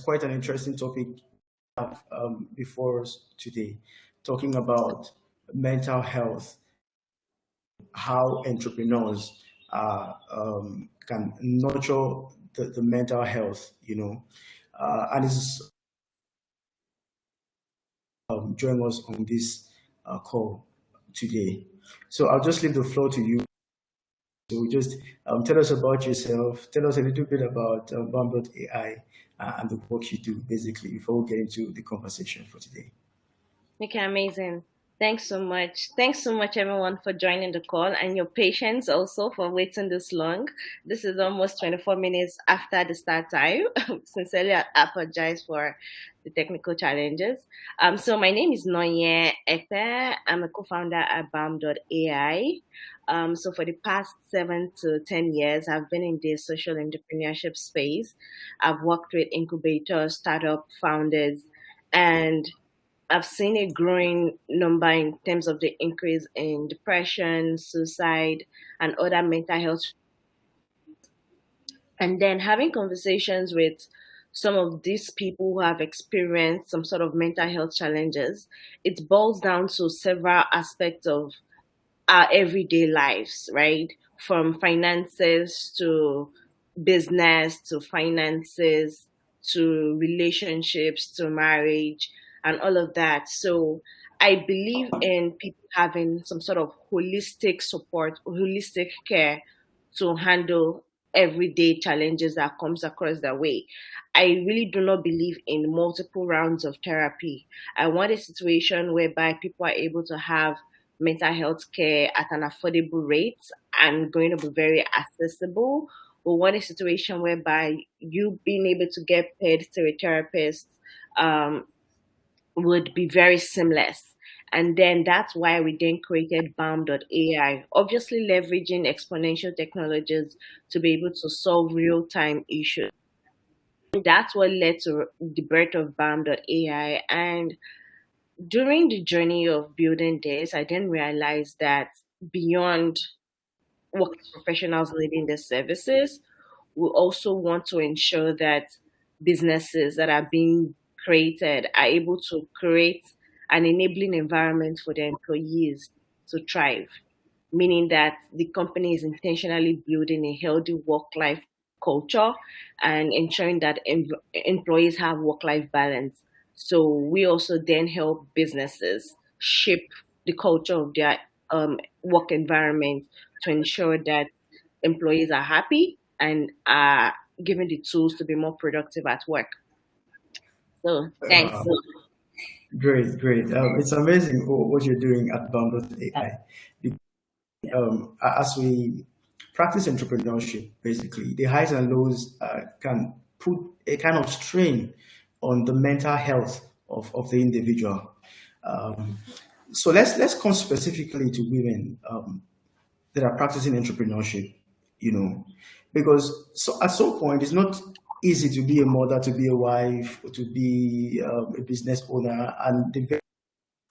quite an interesting topic before us today, talking about mental health, how entrepreneurs can nurture the mental health, and it's join us on this call today. So I'll just leave the floor to you. So just tell us about yourself, tell us a little bit about Balm.ai and the work you do, basically, before we get into the conversation for today. Okay, amazing. Thanks so much. Thanks so much, everyone, for joining the call and your patience also for waiting this long. This is almost 24 minutes after the start time. Sincerely, I apologize for the technical challenges. So my name is Nonyelim Ekpe. I'm a co-founder at Balm.ai. So for the past 7 to 10 years, I've been in the social entrepreneurship space. I've worked with incubators, startup founders, and I've seen a growing number in terms of the increase in depression, suicide, and other mental health. And then having conversations with some of these people who have experienced some sort of mental health challenges, it boils down to several aspects of our everyday lives, right? From finances to business to finances to relationships to marriage and all of that. So I believe in people having some sort of holistic support, holistic care to handle everyday challenges that comes across their way. I really do not believe in multiple rounds of therapy. I want a situation whereby people are able to have mental health care at an affordable rate and going to be very accessible. We want a situation whereby you being able to get paid through a therapist um, would be very seamless. And then that's why we then created Balm.ai, obviously leveraging exponential technologies to be able to solve real time issues. That's what led to the birth of Balm.ai. And during the journey of building this, I then realized that beyond working professionals needing the services, we also want to ensure that businesses that are being created are able to create an enabling environment for their employees to thrive, meaning that the company is intentionally building a healthy work life culture and ensuring that employees have work life balance. So we also then help businesses shape the culture of their work environment to ensure that employees are happy and are given the tools to be more productive at work. So thanks. Uh, Great, great. It's amazing what you're doing at Balm.ai. As we practice entrepreneurship, basically, the highs and lows can put a kind of strain on the mental health of the individual. Um, so let's come specifically to women that are practicing entrepreneurship, because so at some point it's not easy to be a mother, to be a wife, or to be a business owner, and the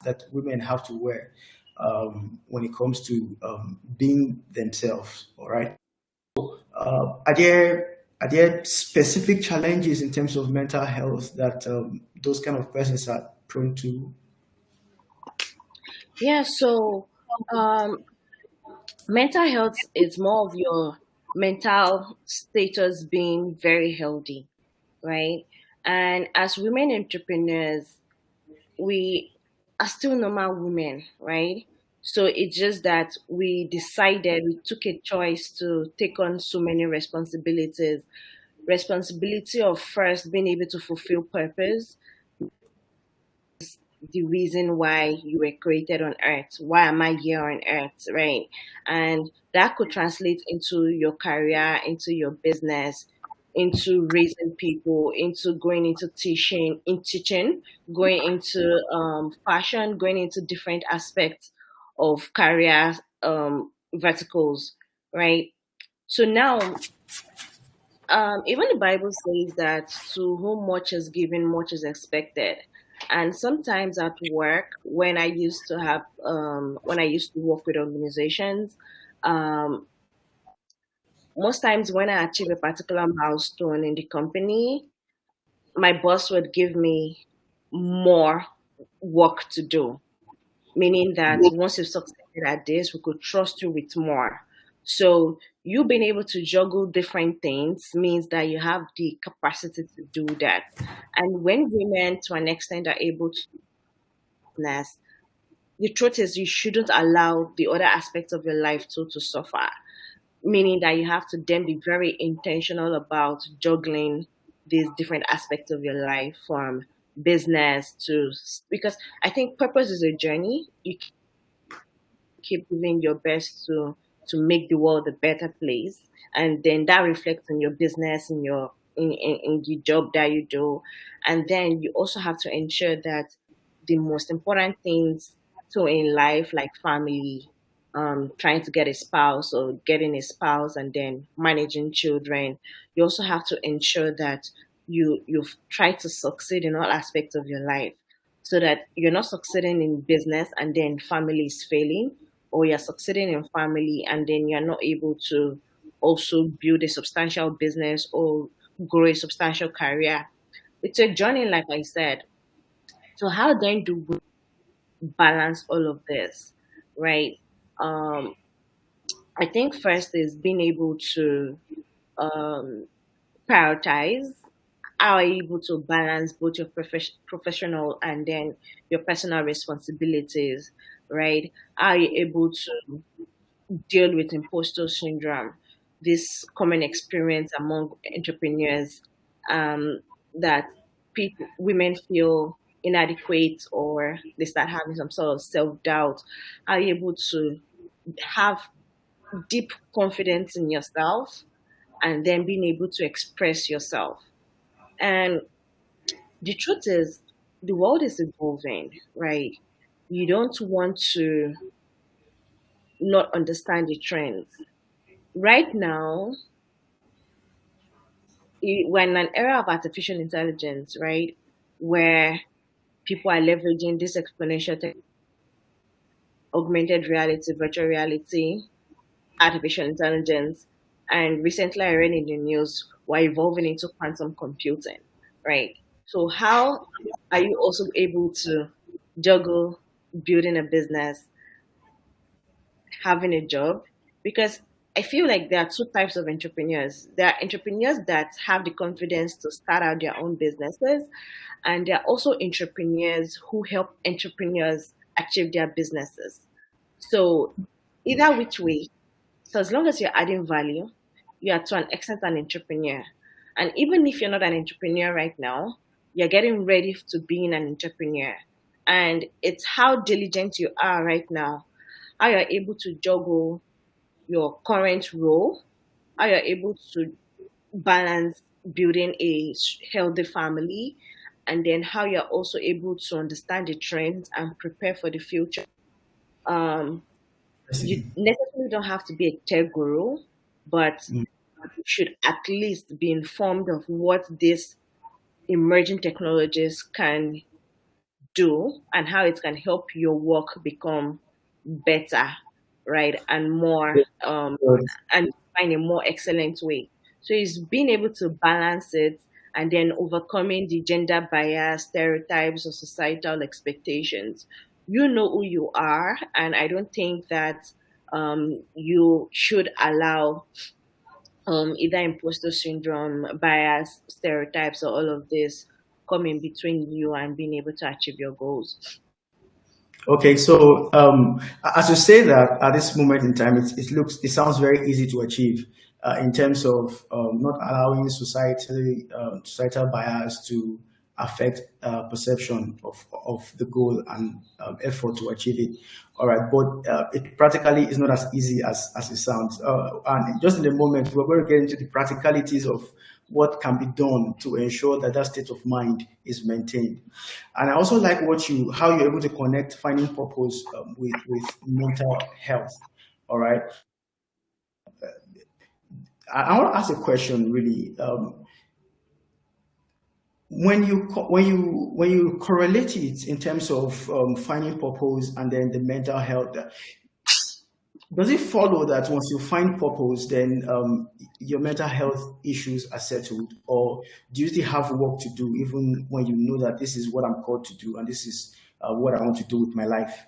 that women have to wear when it comes to being themselves. All right. Are there specific challenges in terms of mental health that those kind of persons are prone to? Yeah, so um, mental health is more of your mental status being very healthy, right? And as women entrepreneurs, we are still normal women, right? So it's just that we took a choice to take on so many responsibilities. Responsibility of first being able to fulfill purpose, the reason why you were created on earth. Why am I here on earth, right? And that could translate into your career, into your business, into raising people, into going into teaching, going into fashion, going into different aspects of career verticals, right? So now, even the Bible says that to whom much is given, much is expected. And sometimes at work, when I used to work with organizations, um, most times when I achieve a particular milestone in the company, my boss would give me more work to do, meaning that once you've succeeded at this, we could trust you with more. So you being able to juggle different things means that you have the capacity to do that. And when women, to an extent, are able to nest, the truth is you shouldn't allow the other aspects of your life to suffer, meaning that you have to then be very intentional about juggling these different aspects of your life, from business to, because I think purpose is a journey. You keep giving your best to make the world a better place, and then that reflects in your business, in your in the job that you do. And then you also have to ensure that the most important things so in life, like family, trying to get a spouse or getting a spouse, and then managing children, you also have to ensure that you've tried to succeed in all aspects of your life, so that you're not succeeding in business and then family is failing, or you're succeeding in family and then you're not able to also build a substantial business or grow a substantial career. It's a journey, like I said. So how then do we balance all of this, right? Um, I think first is being able to um, prioritize. How are you able to balance both your professional and then your personal responsibilities, right? How are you able to deal with imposter syndrome, this common experience among entrepreneurs, um, that people, women feel inadequate or they start having some sort of self doubt? Are you able to have deep confidence in yourself and then being able to express yourself? And the truth is, the world is evolving, right? You don't want to not understand the trends. Right now, we're in an era of artificial intelligence, right? Where people are leveraging this exponential augmented reality, virtual reality, artificial intelligence. And recently I read in the news we're evolving into quantum computing, right? So how are you also able to juggle building a business, having a job? Because I feel like there are two types of entrepreneurs. There are entrepreneurs that have the confidence to start out their own businesses, and there are also entrepreneurs who help entrepreneurs achieve their businesses. So either which way, so as long as you're adding value, you are to an extent an entrepreneur. And even if you're not an entrepreneur right now, you're getting ready to being an entrepreneur. And it's how diligent you are right now, how you're able to juggle your current role, how you're able to balance building a healthy family, and then how you're also able to understand the trends and prepare for the future. Um, I you see. necessarily don't have to be a tech guru, but Mm. you should at least be informed of what these emerging technologies can do and how it can help your work become better, right? And more, Good. and find a more excellent way. So it's being able to balance it and then overcoming the gender bias, stereotypes, or societal expectations. You know who you are, and I don't think that you should allow either imposter syndrome, bias, stereotypes, or all of this come in between you and being able to achieve your goals. Okay, so as you say that at this moment in time, it sounds very easy to achieve in terms of not allowing societal bias to affect perception of the goal and effort to achieve it. All right, but it practically is not as easy as it sounds. And just in the moment, we're going to get into the practicalities of what can be done to ensure that that state of mind is maintained. And I also like how you're able to connect finding purpose with mental health. All right. I want to ask a question really. When you correlate it in terms of finding purpose and then the mental health, Does it follow that once you find purpose, then your mental health issues are settled, or do you still have work to do, even when you know that this is what I'm called to do and this is what I want to do with my life?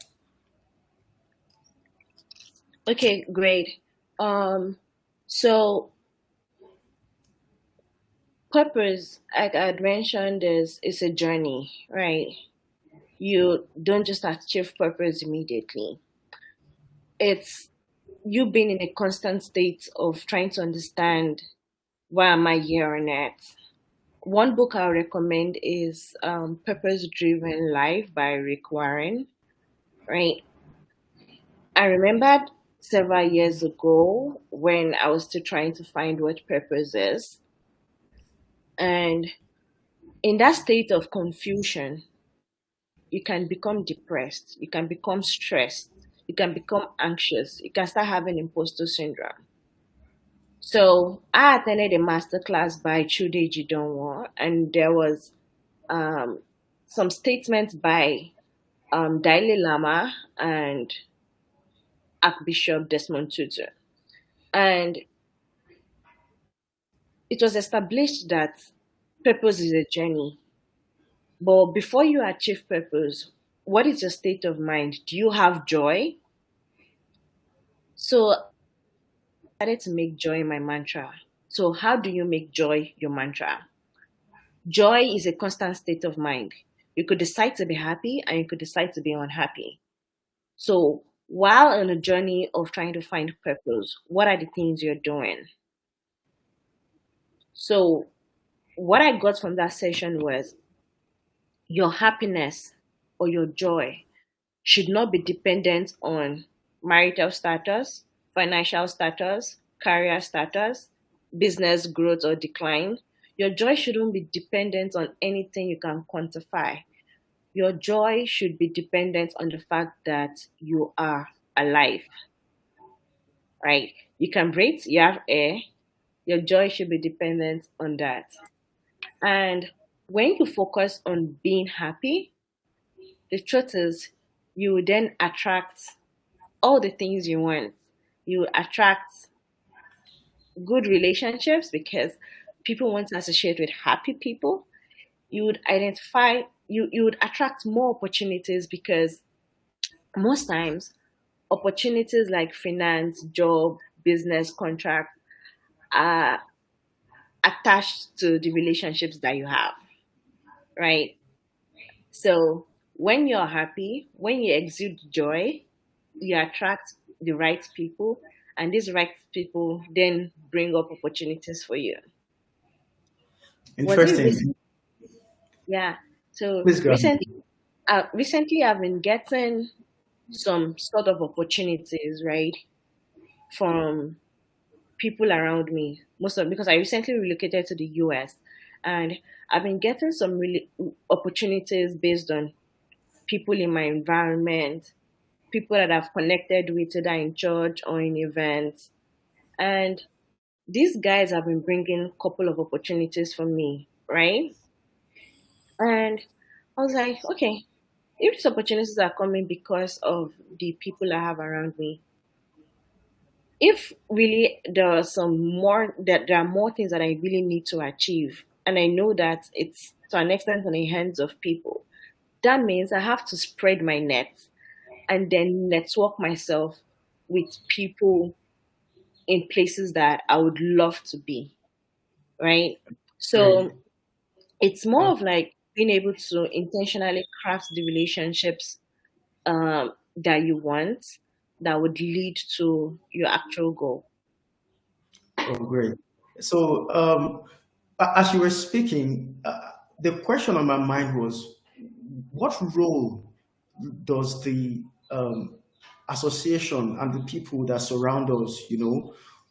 Okay, great. So purpose, like I had mentioned, is a journey, right? You don't just achieve purpose immediately. It's you being in a constant state of trying to understand why am I here on earth. One book I recommend is Purpose Driven Life by Rick Warren, right? I remembered several years ago when I was still trying to find what purpose is. And in that state of confusion, you can become depressed, you can become stressed, you can become anxious, you can start having imposter syndrome. So I attended a masterclass by Chude Jidonwo, and there was um, some statements by Dalai Lama and Archbishop Desmond Tutu. And it was established that purpose is a journey. But before you achieve purpose, what is your state of mind? Do you have joy? So I started to make joy my mantra. So how do you make joy your mantra? Joy is a constant state of mind. You could decide to be happy and you could decide to be unhappy. So while on a journey of trying to find purpose, what are the things you're doing? So what I got from that session was your happiness or your joy should not be dependent on marital status, financial status, career status, business growth or decline. Your joy shouldn't be dependent on anything you can quantify. Your joy should be dependent on the fact that you are alive, right? You can breathe, you have air. Your joy should be dependent on that. And when you focus on being happy, the truth is you will then attract all the things you want. You attract good relationships because people want to associate with happy people. You would identify you would attract more opportunities because most times opportunities like finance, job, business, contract are attached to the relationships that you have, right? So when you're happy, when you exude joy, you attract the right people, and these right people then bring up opportunities for you. Was it Interesting. yeah. So Please go ahead. recently I've been getting some sort of opportunities, right, from people around me. Most of because I recently relocated to the US, and I've been getting some really opportunities based on people in my environment, people that I've connected with either in church or in events. And these guys have been bringing a couple of opportunities for me, right? And I was like, okay, if these opportunities are coming because of the people I have around me, if really there are some more that there are more things that I really need to achieve, and I know that it's to an extent in the hands of people, that means I have to spread my net and then network myself with people in places that I would love to be, right? Great. So it's more of like being able to intentionally craft the relationships that you want that would lead to your actual goal. Oh, great. So, as you were speaking, the question on my mind was, what role does the association and the people that surround us,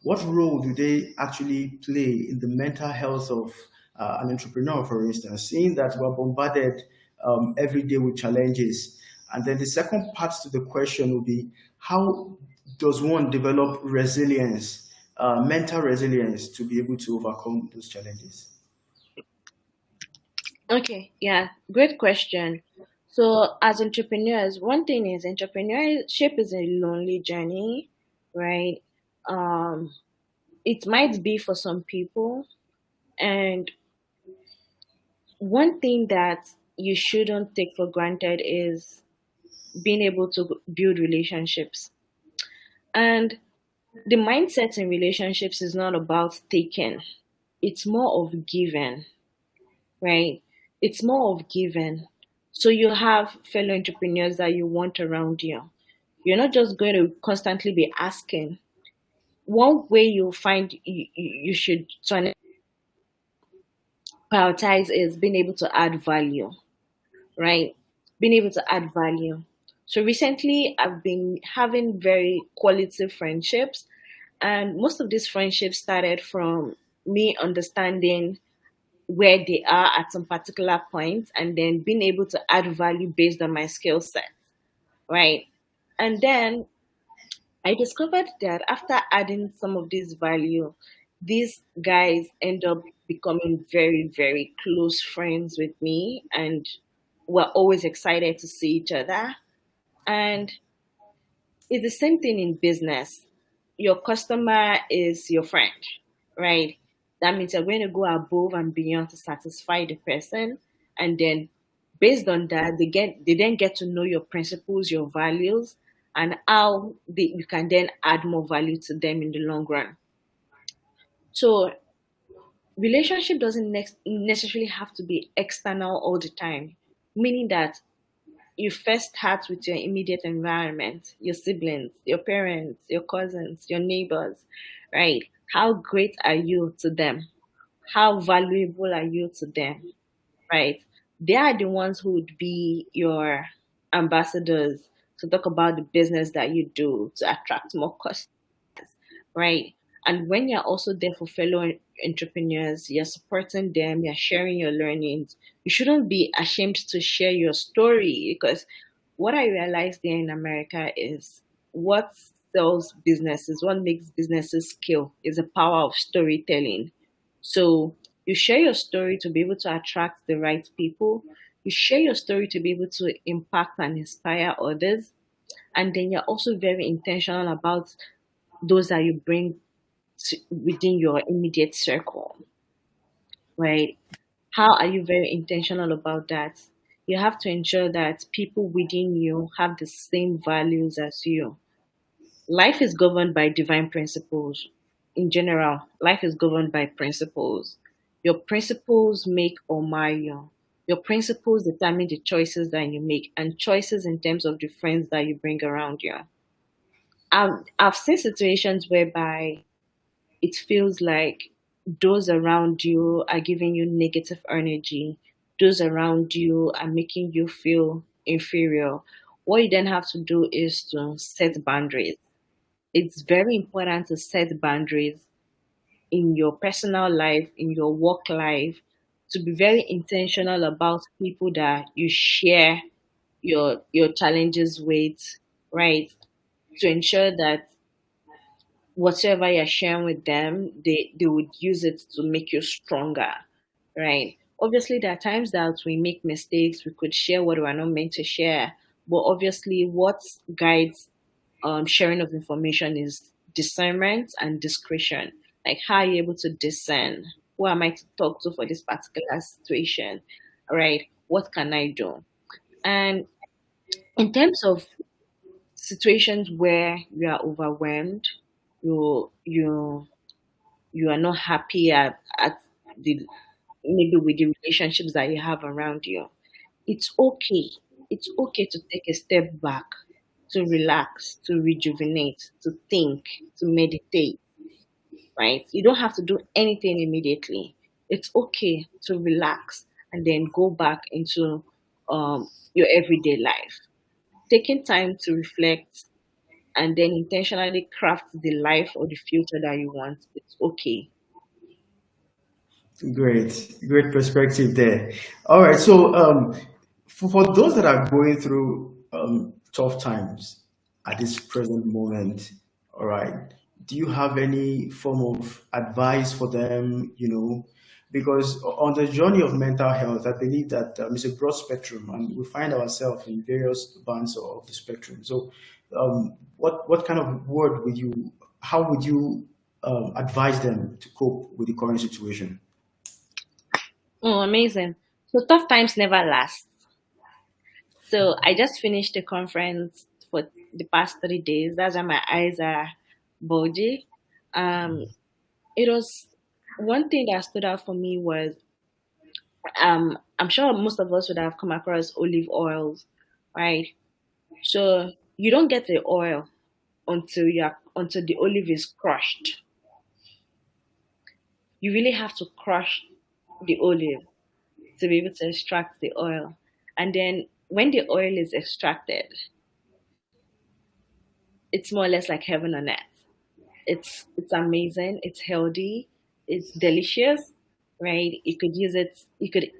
what role do they actually play in the mental health of an entrepreneur, for instance, seeing that we're bombarded every day with challenges? And then the second part to the question would be, how does one develop resilience, mental resilience, to be able to overcome those challenges? Okay, yeah, great question. So, as entrepreneurs, one thing is entrepreneurship is a lonely journey. right? Um, it might be for some people. And one thing that you shouldn't take for granted is being able to build relationships. And the mindset in relationships is not about taking, it's more of giving, right? It's more of giving. So you have fellow entrepreneurs that you want around you. You're not just going to constantly be asking. One way you find you should prioritize is being able to add value, right? Being able to add value. So recently, I've been having very quality friendships, and most of these friendships started from me understanding where they are at some particular point and then being able to add value based on my skill set, right? And then I discovered that after adding some of this value, these guys end up becoming very, very close friends with me, and we're always excited to see each other. And it's the same thing in business. Your customer is your friend, right? That means you're going to go above and beyond to satisfy the person, and then based on that, they then get to know your principles, your values, and how you can then add more value to them in the long run. So relationship doesn't necessarily have to be external all the time, meaning that you first start with your immediate environment, your siblings, your parents, your cousins, your neighbors, right? How great are you to them? How valuable are you to them, right? They are the ones who would be your ambassadors to talk about the business that you do to attract more customers, right? And when you're also there for fellow entrepreneurs, you're supporting them, you're sharing your learnings, you shouldn't be ashamed to share your story, because what I realized there in America is what sells businesses, what makes businesses scale is the power of storytelling. So you share your story to be able to attract the right people. You share your story to be able to impact and inspire others. And then you're also very intentional about those that you bring within your immediate circle, right? How are you very intentional about that? You have to ensure that people within you have the same values as you. Life is governed by divine principles. In general, life is governed by principles. Your principles make or mar you. Your principles determine the choices that you make, and choices in terms of the friends that you bring around you. I've seen situations whereby it feels like those around you are giving you negative energy, those around you are making you feel inferior. What you then have to do is to set boundaries. It's very important to set boundaries in your personal life, in your work life, to be very intentional about people that you share your challenges with, right? To ensure that whatever you're sharing with them, they would use it to make you stronger, right? Obviously, there are times that we make mistakes. We could share what we're not meant to share, but obviously, what guides sharing of information is discernment and discretion. Like, how are you able to discern who am I to talk to for this particular situation, right? What can I do? And in terms of situations where you are overwhelmed, you you are not happy at the maybe with the relationships that you have around you, it's okay. It's okay to take a step back, to relax, to rejuvenate, to think, to meditate, right? You don't have to do anything immediately. It's okay to relax and then go back into your everyday life. Taking time to reflect and then intentionally craft the life or the future that you want, it's okay. Great perspective there. All right, so for those that are going through tough times at this present moment, all right, do you have any form of advice for them? Because on the journey of mental health, I believe that it's a broad spectrum, and we find ourselves in various bands of the spectrum. So, what kind of word would you, how would you advise them to cope with the current situation? Oh, amazing. So tough times never last. So I just finished the conference for the past 3 days. That's why my eyes are bulgy. Um, it was one thing that stood out for me was I'm sure most of us would have come across olive oils, right? So you don't get the oil until the olive is crushed. You really have to crush the olive to be able to extract the oil. And then when the oil is extracted, it's more or less like heaven on earth. It's amazing, it's healthy, it's delicious, right? You could use it to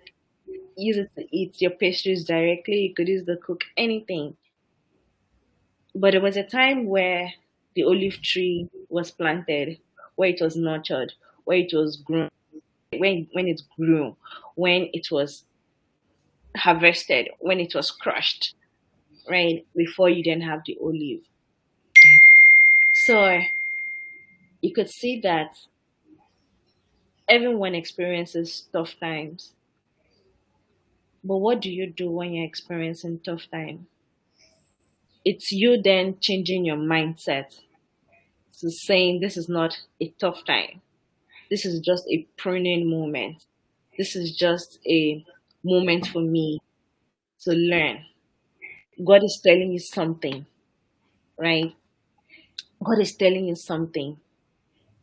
eat your pastries directly, you could use it to cook anything. But there was a time where the olive tree was planted, where it was nurtured, where it was grown, when it grew, when it was harvested, when it was crushed, right? Before you then have the olive. So you could see that everyone experiences tough times. But what do you do when you're experiencing tough time? It's you then changing your mindset to saying this is not a tough time. This is just a pruning moment. This is just a moment for me to learn. God is telling you something, right? God is telling you something,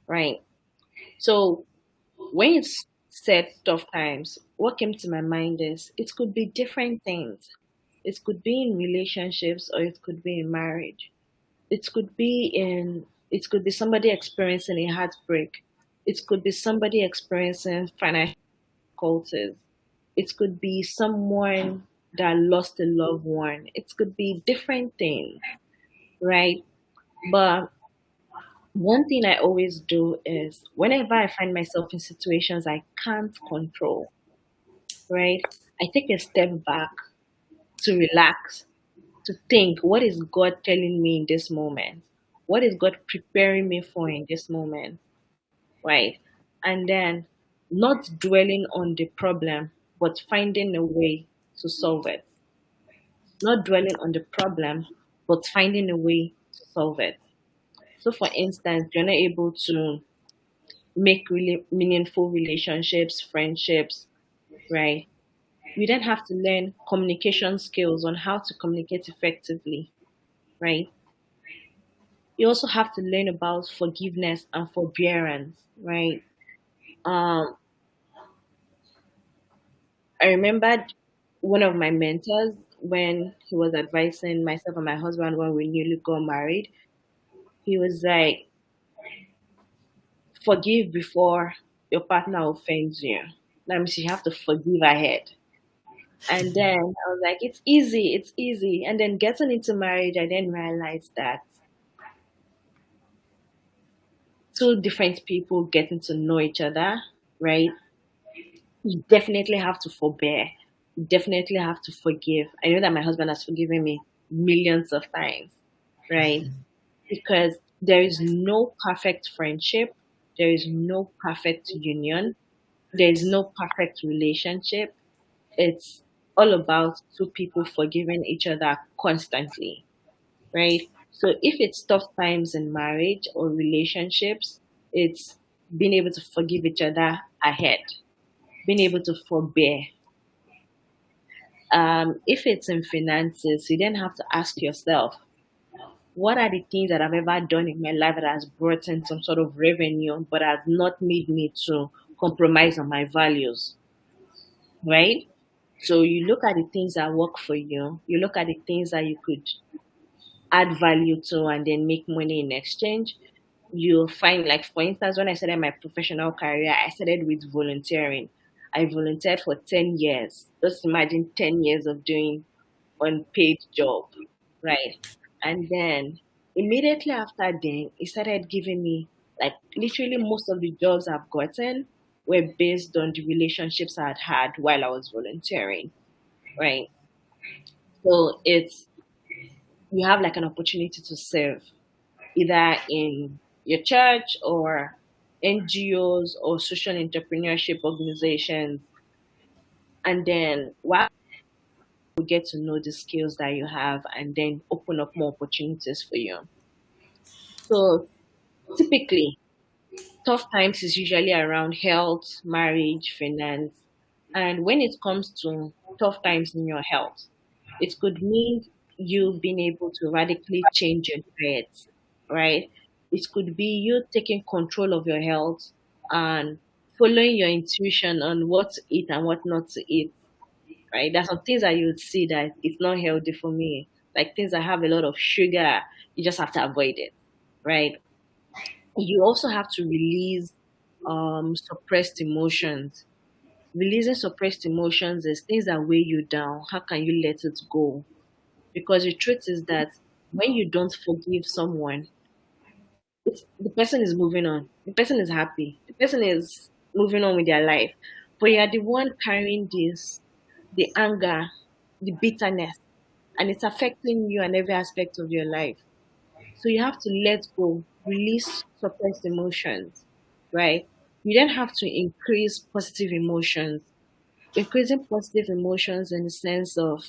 right? So when you said tough times, what came to my mind is it could be different things. It could be in relationships or it could be in marriage. It could be somebody experiencing a heartbreak. It could be somebody experiencing financial difficulties. It could be someone that lost a loved one. It could be different things, right? But one thing I always do is whenever I find myself in situations I can't control, right? I take a step back to relax, to think, what is God telling me in this moment? What is God preparing me for in this moment? Right? And then not dwelling on the problem, but finding a way to solve it. Not dwelling on the problem, but finding a way to solve it. So, for instance, you're not able to make really meaningful relationships, friendships, right? You then have to learn communication skills on how to communicate effectively, right? You also have to learn about forgiveness and forbearance, right? Um, I remembered one of my mentors when he was advising myself and my husband when we newly got married. He was like, forgive before your partner offends you. That means you have to forgive ahead. And then I was like, it's easy, it's easy. And then getting into marriage, I then realized that two different people getting to know each other, right? You definitely have to forbear. You definitely have to forgive. I know that my husband has forgiven me millions of times, right? Because there is no perfect friendship, there is no perfect union, there is no perfect relationship. It's all about two people forgiving each other constantly, right? So if it's tough times in marriage or relationships, it's being able to forgive each other ahead, being able to forbear. If it's in finances, you then have to ask yourself, what are the things that I've ever done in my life that has brought in some sort of revenue, but has not made me to compromise on my values, right? So you look at the things that work for you look at the things that you could add value to and then make money in exchange. You'll find, like, for instance, when I started my professional career, I started with volunteering. I volunteered for 10 years. Just imagine 10 years of doing unpaid job, right? And then immediately after then, it started giving me, like, literally most of the jobs I've gotten were based on the relationships I had had while I was volunteering, right? So it's you have like an opportunity to serve either in your church or NGOs or social entrepreneurship organizations. And then while you get to know the skills that you have and then open up more opportunities for you. So typically, tough times is usually around health, marriage, finance. And when it comes to tough times in your health, it could mean you being able to radically change your diet, right? It could be you taking control of your health and following your intuition on what to eat and what not to eat, right? There's some things that you would see that it's not healthy for me, like things that have a lot of sugar, you just have to avoid it, right? You also have to release suppressed emotions. Releasing suppressed emotions is things that weigh you down. How can you let it go? Because the truth is that when you don't forgive someone, the person is moving on. The person is happy. The person is moving on with their life. But you are the one carrying this, the anger, the bitterness, and it's affecting you and every aspect of your life. So you have to let go, release suppressed emotions, right? You then have to increase positive emotions. Increasing positive emotions in the sense of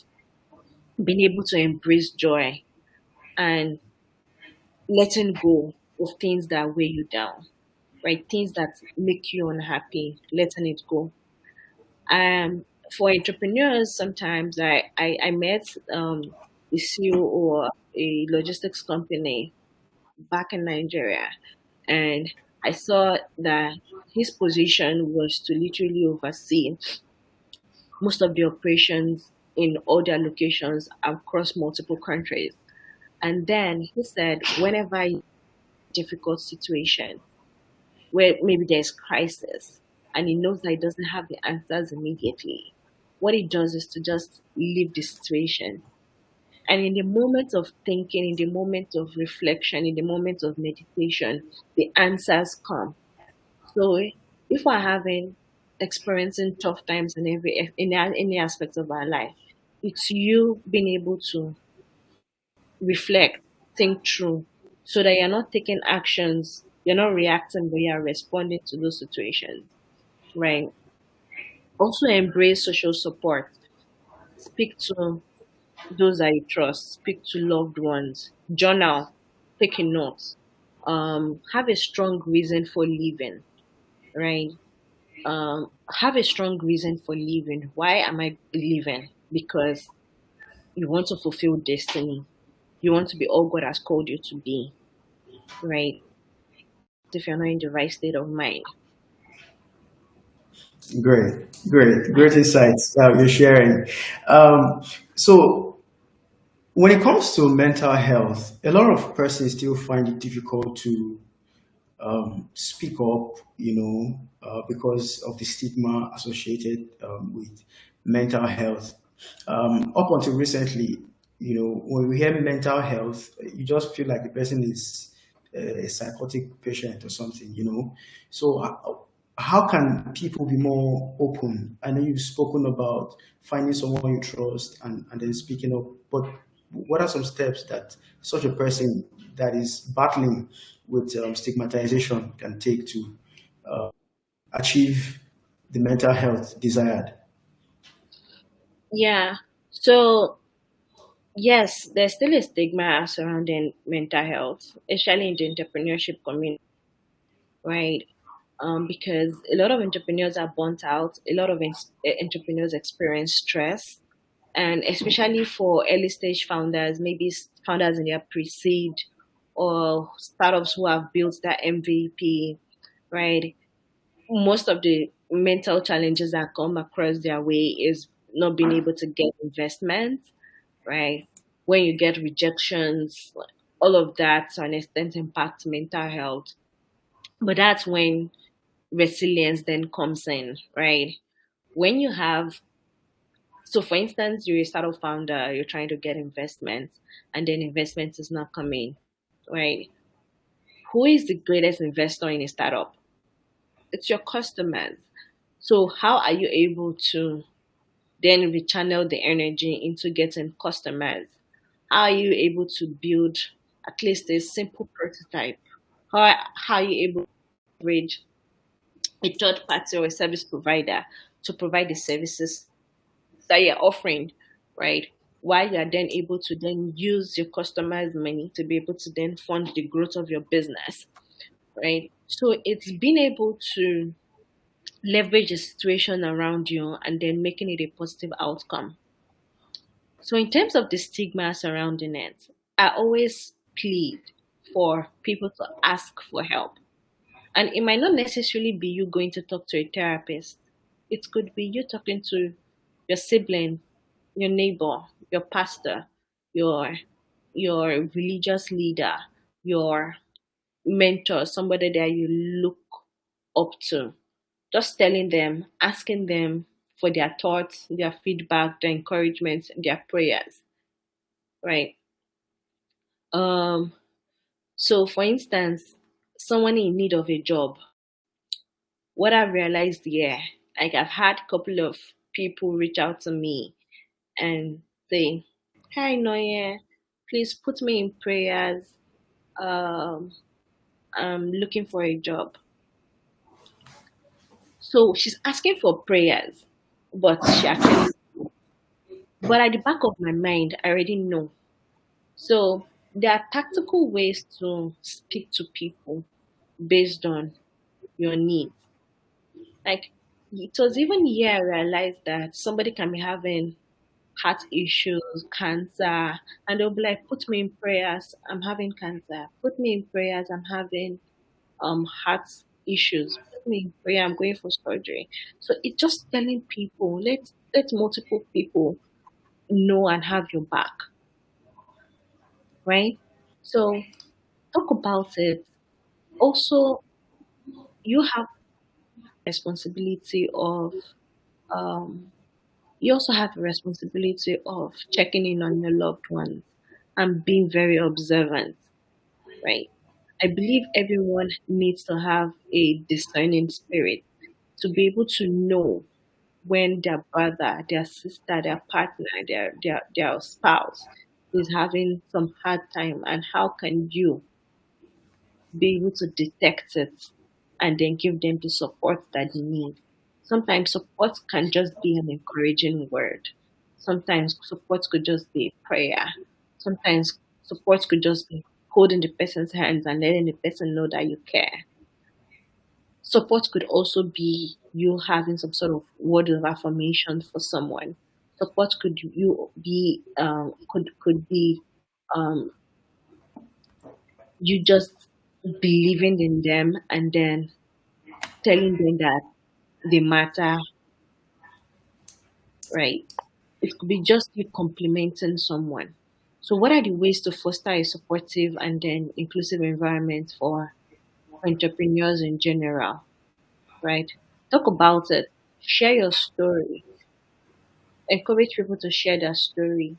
being able to embrace joy and letting go of things that weigh you down, right? Things that make you unhappy, letting it go. For entrepreneurs, sometimes I met a CEO or a logistics company back in Nigeria, and I saw that his position was to literally oversee most of the operations in all their locations across multiple countries. And then he said, whenever you difficult situation where maybe there's crisis and he knows that he doesn't have the answers immediately, what he does is to just leave the situation. And in the moment of thinking, in the moment of reflection, in the moment of meditation, the answers come. So if we're having experiencing tough times in any aspect of our life, it's you being able to reflect, think through, so that you're not taking actions, you're not reacting, but you're responding to those situations, right? Also embrace social support. Speak to those that you trust, speak to loved ones, journal, take a note, have a strong reason for living, right? Have a strong reason for living. Why am I living? Because you want to fulfill destiny. You want to be all God has called you to be, right? If you're not in the right state of mind. Great insights you're sharing. Um, so when it comes to mental health, a lot of persons still find it difficult to speak up, because of the stigma associated with mental health. Up until recently, when we hear mental health, you just feel like the person is a psychotic patient or something, So, how can people be more open? I know you've spoken about finding someone you trust and then speaking up, but what are some steps that such a person that is battling with stigmatization can take to achieve the mental health desired? Yeah. So yes, there's still a stigma surrounding mental health, especially in the entrepreneurship community, right? Because a lot of entrepreneurs are burnt out. A lot of entrepreneurs experience stress, and especially for early stage founders, maybe founders in their pre-seed or startups who have built that MVP, right? Most of the mental challenges that come across their way is not being able to get investment, right? When you get rejections, all of that to an extent impacts mental health. But that's when resilience then comes in, right? When you have, so for instance, you're a startup founder, you're trying to get investment, and then investment is not coming, right? Who is the greatest investor in a startup? It's your customers. So how are you able to then rechannel the energy into getting customers? How are you able to build at least a simple prototype? How are you able to leverage a third party or a service provider to provide the services that you're offering, right? While you are then able to then use your customers' money to be able to then fund the growth of your business, right? So it's being able to leverage the situation around you and then making it a positive outcome. So in terms of the stigma surrounding it, I always plead for people to ask for help. And it might not necessarily be you going to talk to a therapist. It could be you talking to your sibling, your neighbor, your pastor, your your religious leader, your mentor, somebody that you look up to. Just telling them, asking them for their thoughts, their feedback, their encouragement, their prayers, right? Um, so for instance, someone in need of a job, what I've realized here, like I've had a couple of people reach out to me and say, "Hi Noye, please put me in prayers. Um, I'm looking for a job." So she's asking for prayers, but she actually, but at the back of my mind, I already know. So there are tactical ways to speak to people based on your needs. Like it was even here I realized that somebody can be having heart issues, cancer, and they'll be like, "Put me in prayers. I'm having cancer. Put me in prayers. I'm having heart issues. Put me in prayer. I'm going for surgery." So it's just telling people, let multiple people know and have your back, right? So talk about it. Also, you have responsibility of um you also have a responsibility of checking in on your loved ones and being very observant, right? I believe everyone needs to have a discerning spirit to be able to know when their brother, their sister, their partner, their spouse is having some hard time, and how can you be able to detect it and then give them the support that they need. Sometimes support can just be an encouraging word. Sometimes support could just be prayer. Sometimes support could just be holding the person's hands and letting the person know that you care. Support could also be you having some sort of word of affirmation for someone. Support could be um, you just believing in them and then telling them that they matter, right? It could be just you complimenting someone. So, what are the ways to foster a supportive and then inclusive environment for entrepreneurs in general, right? Talk about it, share your story, encourage people to share their story.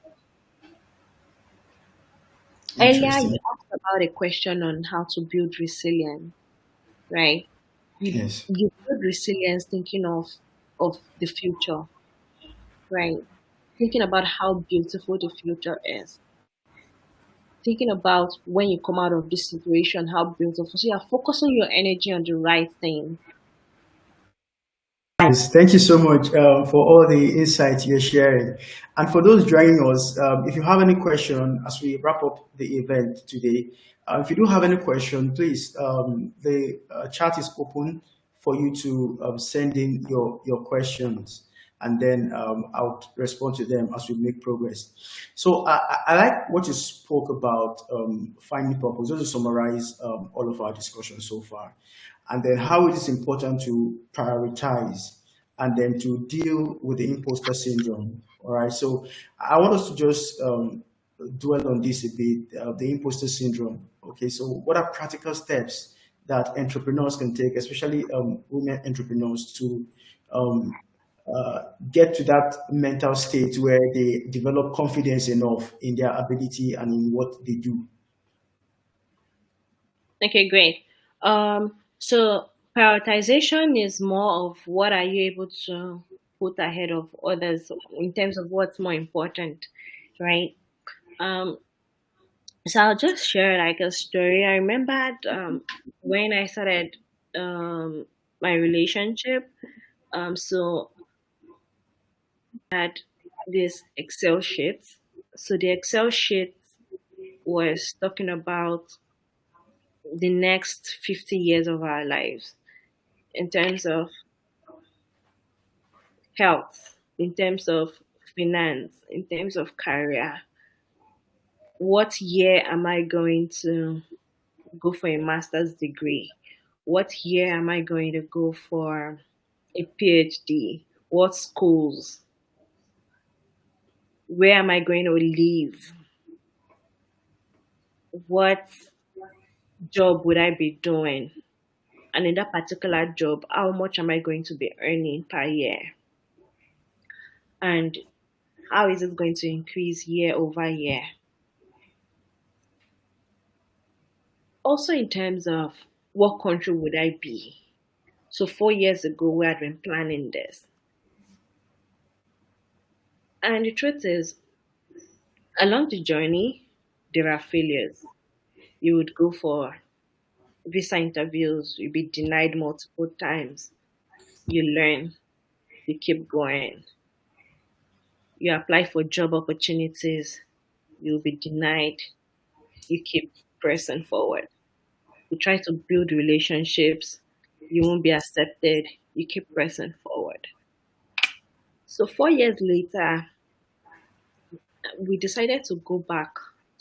Earlier, you Interesting. asked about a question on how to build resilience, right? Yes. You build resilience thinking of the future, right? Thinking about how beautiful the future is, thinking about when you come out of this situation, how beautiful. So you're focusing your energy on the right thing. Nice. Thank you so much for all the insights you're sharing. And for those joining us, if you have any question as we wrap up the event today, if you do have any question, please, the chat is open for you to send in your questions, and then I'll respond to them as we make progress. So I like what you spoke about, finding purpose. Just to summarize all of our discussion so far, and then how it is important to prioritize and then to deal with the imposter syndrome. All right. So I want us to just dwell on this a bit, the imposter syndrome. Okay. So what are practical steps that entrepreneurs can take, especially women entrepreneurs, to um, get to that mental state where they develop confidence enough in their ability and in what they do? Okay, great. So prioritization is more of what are you able to put ahead of others in terms of what's more important, right? Um, so I'll just share like a story. I remembered when I started my relationship. So I had this Excel sheet. So the Excel sheet was talking about the next 50 years of our lives in terms of health, in terms of finance, in terms of career. What year am I going to go for a master's degree? What year am I going to go for a PhD? What schools? Where am I going to live? What job would I be doing? And in that particular job, how much am I going to be earning per year? And how is it going to increase year over year? Also, in terms of what country would I be? So, 4 years ago, we had been planning this. And the truth is, along the journey, there are failures. You would go for visa interviews, you'll be denied multiple times. You learn, you keep going. You apply for job opportunities, you'll be denied, you keep pressing forward. You try to build relationships, you won't be accepted, you keep pressing forward. So 4 years later, we decided to go back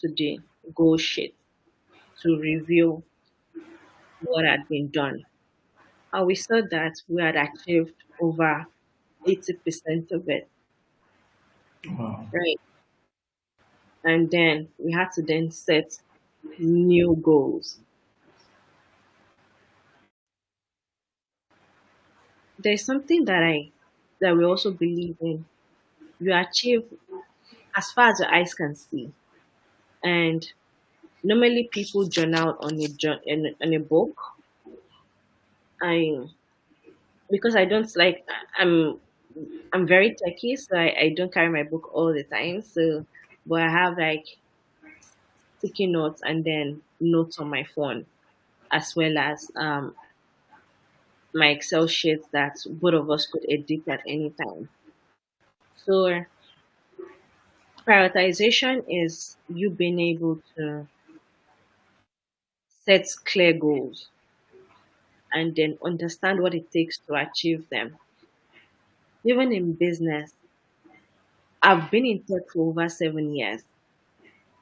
to the goal sheet to review what had been done. And we saw that we had achieved over 80% of it, Wow. right? And then we had to then set new goals. There's something that we also believe in. You achieve as far as your eyes can see. And normally people journal on on a book. I because I don't like I'm very techy, so I don't carry my book all the time. So, but I have like sticky notes and then notes on my phone, as well as my Excel sheet that both of us could edit at any time. So, prioritization is you being able to set clear goals and then understand what it takes to achieve them. Even in business, I've been in tech for over 7 years,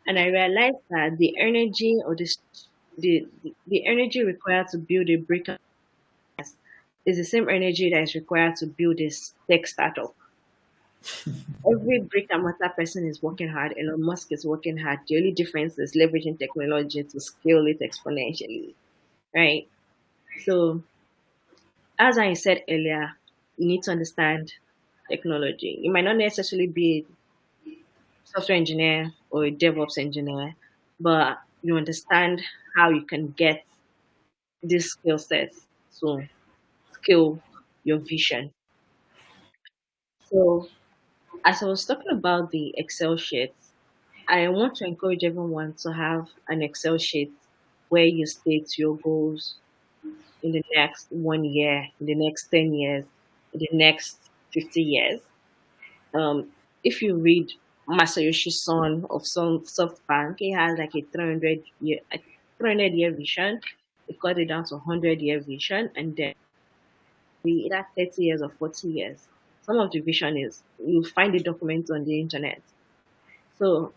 and I realized that the energy or the energy required to build a brick is the same energy that is required to build this tech startup. Every brick and mortar person is working hard. Elon Musk is working hard. The only difference is leveraging technology to scale it exponentially, right? So, as I said earlier, you need to understand technology. You might not necessarily be a software engineer or a DevOps engineer, but you understand how you can get these skill sets to scale your vision. So, as I was talking about the Excel sheets, I want to encourage everyone to have an Excel sheet where you state your goals in the next 1 year, in the next 10 years, in the next 50 years. Um, if you read Masayoshi Son of some SoftBank, he has like a 300 year vision. He cut it down to 100-year vision, and then we either 30 years or 40 years. Some of the vision is you find the document on the internet. So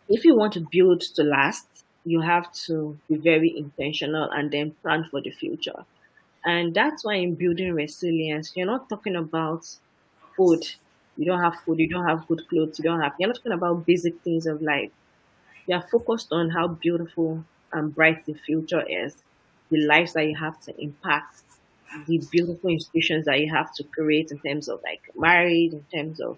if you want to build to last, you have to be very intentional and then plan for the future. And that's why in building resilience, you're not talking about food. You don't have food, you don't have good clothes, you're not talking about basic things of life. You are focused on how beautiful and bright the future is, the lives that you have to impact, the beautiful institutions that you have to create in terms of like marriage, in terms of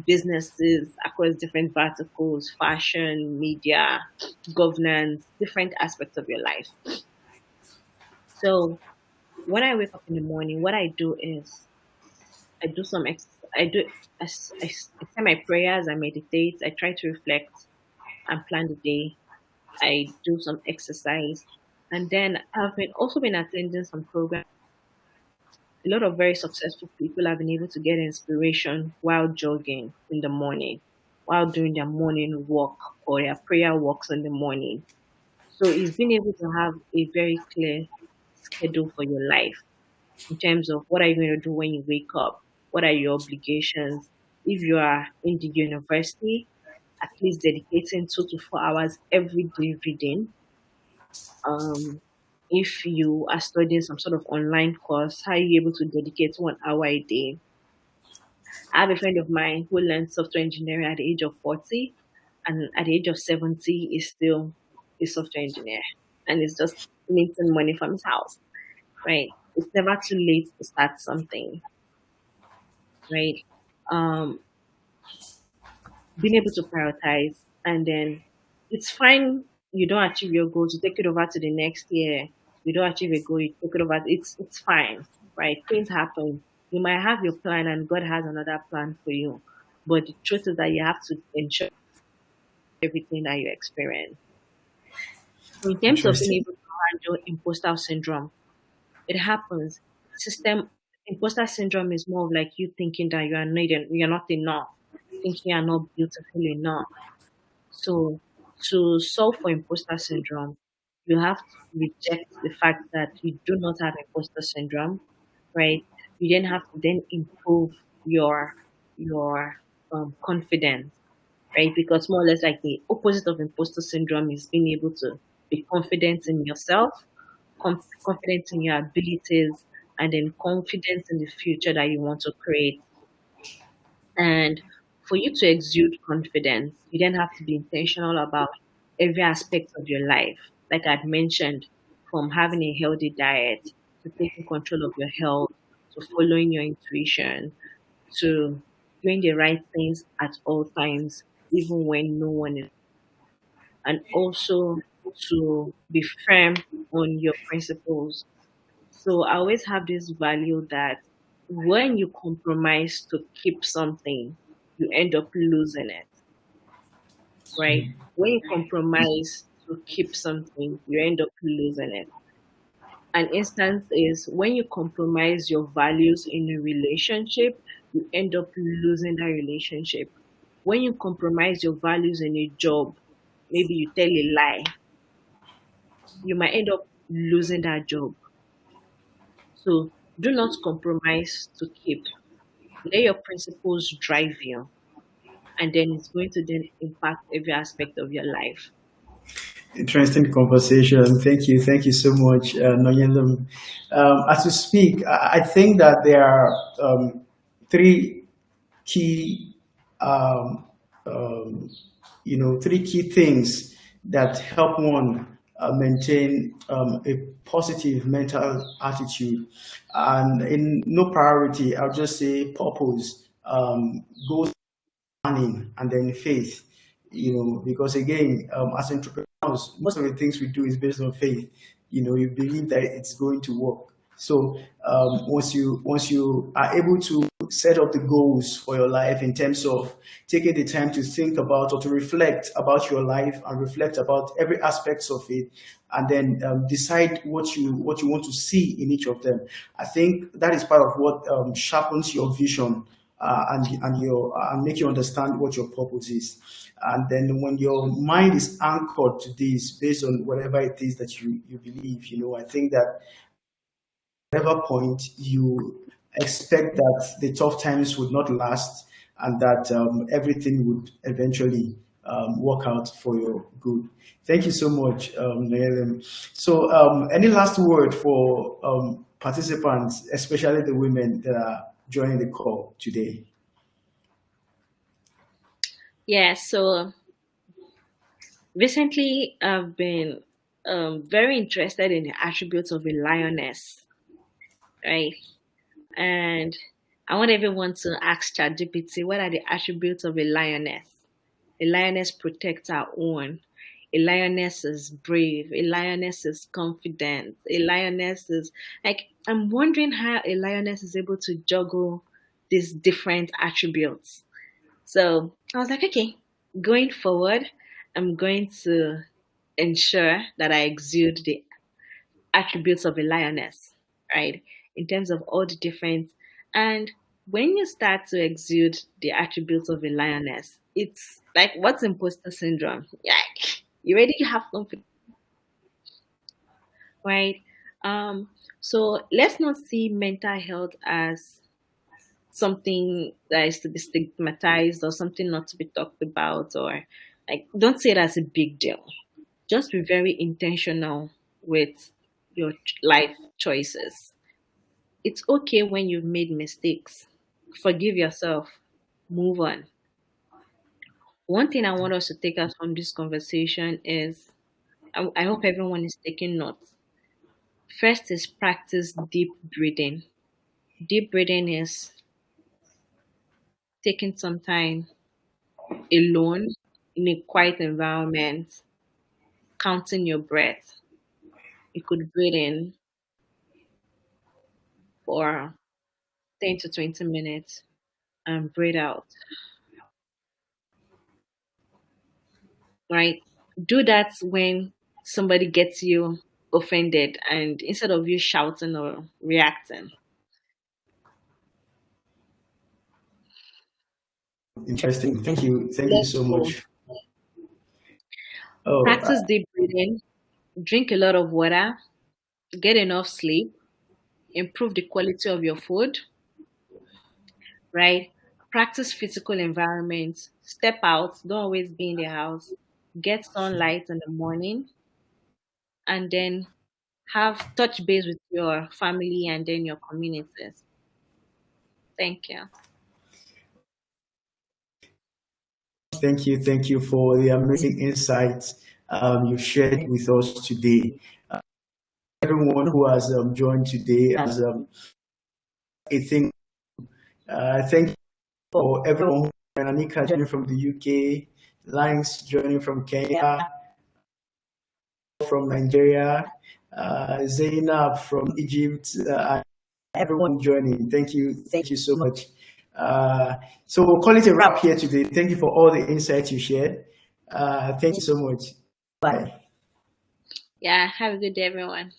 businesses across different verticals, fashion, media, governance, different aspects of your life. So when I wake up in the morning, what I do is I do. I say my prayers. I meditate. I try to reflect and plan the day. I do some exercise, and then I've been also been attending some programs. A lot of very successful people have been able to get inspiration while jogging in the morning, while doing their morning walk or their prayer walks in the morning. So it's being able to have a very clear schedule for your life in terms of what are you going to do when you wake up, what are your obligations. If you are in the university, at least dedicating 2 to 4 hours every day reading. If you are studying some sort of online course, how are you able to dedicate 1 hour a day? I have a friend of mine who learned software engineering at the age of 40, and at the age of 70 is still a software engineer and is just making money from his house, right? It's never too late to start something, right? Um, Being able to prioritize, and then it's fine you don't achieve your goals, you take it over to the next year. You don't achieve a goal, you take it over. It's fine, right? Things happen. You might have your plan and God has another plan for you. But the truth is that you have to ensure everything that you experience. So in terms of being Interesting. able to handle imposter syndrome, it happens. System Imposter syndrome is more of like you thinking that you're not enough, thinking you're not beautiful enough. So to solve for imposter syndrome, you have to reject the fact that you do not have imposter syndrome, right? You then have to then improve your your confidence, right? Because more or less like the opposite of imposter syndrome is being able to be confident in yourself, confident in your abilities, and then confidence in the future that you want to create. And for you to exude confidence, you then have to be intentional about every aspect of your life. Like I'd mentioned, from having a healthy diet to taking control of your health, to following your intuition, to doing the right things at all times, even when no one is, and also to be firm on your principles. So I always have this value that when you compromise to keep something, you end up losing it, right? When you compromise to keep something, you end up losing it. An instance is when you compromise your values in a relationship, you end up losing that relationship. When you compromise your values in a job, maybe you tell a lie, you might end up losing that job. So do not compromise to keep. Let your principles drive you, and then it's going to then impact every aspect of your life. Interesting conversation. Thank you so much, Nonyelim. As you speak, I think that there are three key, um, um, three key things that help one maintain a positive mental attitude. And in no priority, I'll just say purpose, goals, planning, and then faith. Because again, as entrepreneurs, most of the things we do is based on faith. You believe that it's going to work. So once you are able to set up the goals for your life in terms of taking the time to think about or to reflect about your life and reflect about every aspects of it, and then decide what you want to see in each of them. I think that is part of what sharpens your vision, and make you understand what your purpose is. And then when your mind is anchored to this based on whatever it is that you believe, I think that whatever point you expect that the tough times would not last, and that everything would eventually work out for your good. Thank you so much, Nonyelim. So any last word for participants, especially the women that are joining the call today? Yeah, so recently I've been very interested in the attributes of a lioness, right? And I want everyone to ask ChatGPT, what are the attributes of a lioness? A lioness protects her own. A lioness is brave. A lioness is confident. A lioness is like, I'm wondering how a lioness is able to juggle. these different attributes. So I was like, okay, going forward, I'm going to ensure that I exude the attributes of a lioness, right? In terms of all the different. And when you start to exude the attributes of a lioness, it's like, what's imposter syndrome? Yeah, you already have confidence, right? So let's not see mental health as something that is to be stigmatized or something not to be talked about, or like, don't see it as a big deal. Just be very intentional with your life choices. It's okay when you've made mistakes. Forgive yourself. Move on. One thing I want us to take out from this conversation is, I hope everyone is taking notes. First is practice deep breathing. Deep breathing is taking some time alone in a quiet environment, counting your breath. You could breathe in for 10 to 20 minutes and breathe out, right? Do that when somebody gets you offended, and instead of you shouting or reacting, Interesting. Thank you let's so go. much. Oh, Practice deep breathing, drink a lot of water, get enough sleep, improve the quality of your food, right? Practice physical environment, step out, don't always be in the house, get sunlight in the morning, and then have touch base with your family and then your communities. Thank you. thank you for the amazing insights you shared with us today. Everyone who has joined today as a thing. Thank you for everyone. Anika joining from the UK, Lines joining from Kenya, from Nigeria, Zainab from Egypt, and everyone joining. Thank you so much. So we'll call it a wrap here today. Thank you for all the insights you shared. Thank you so much. Bye. Yeah, have a good day, everyone.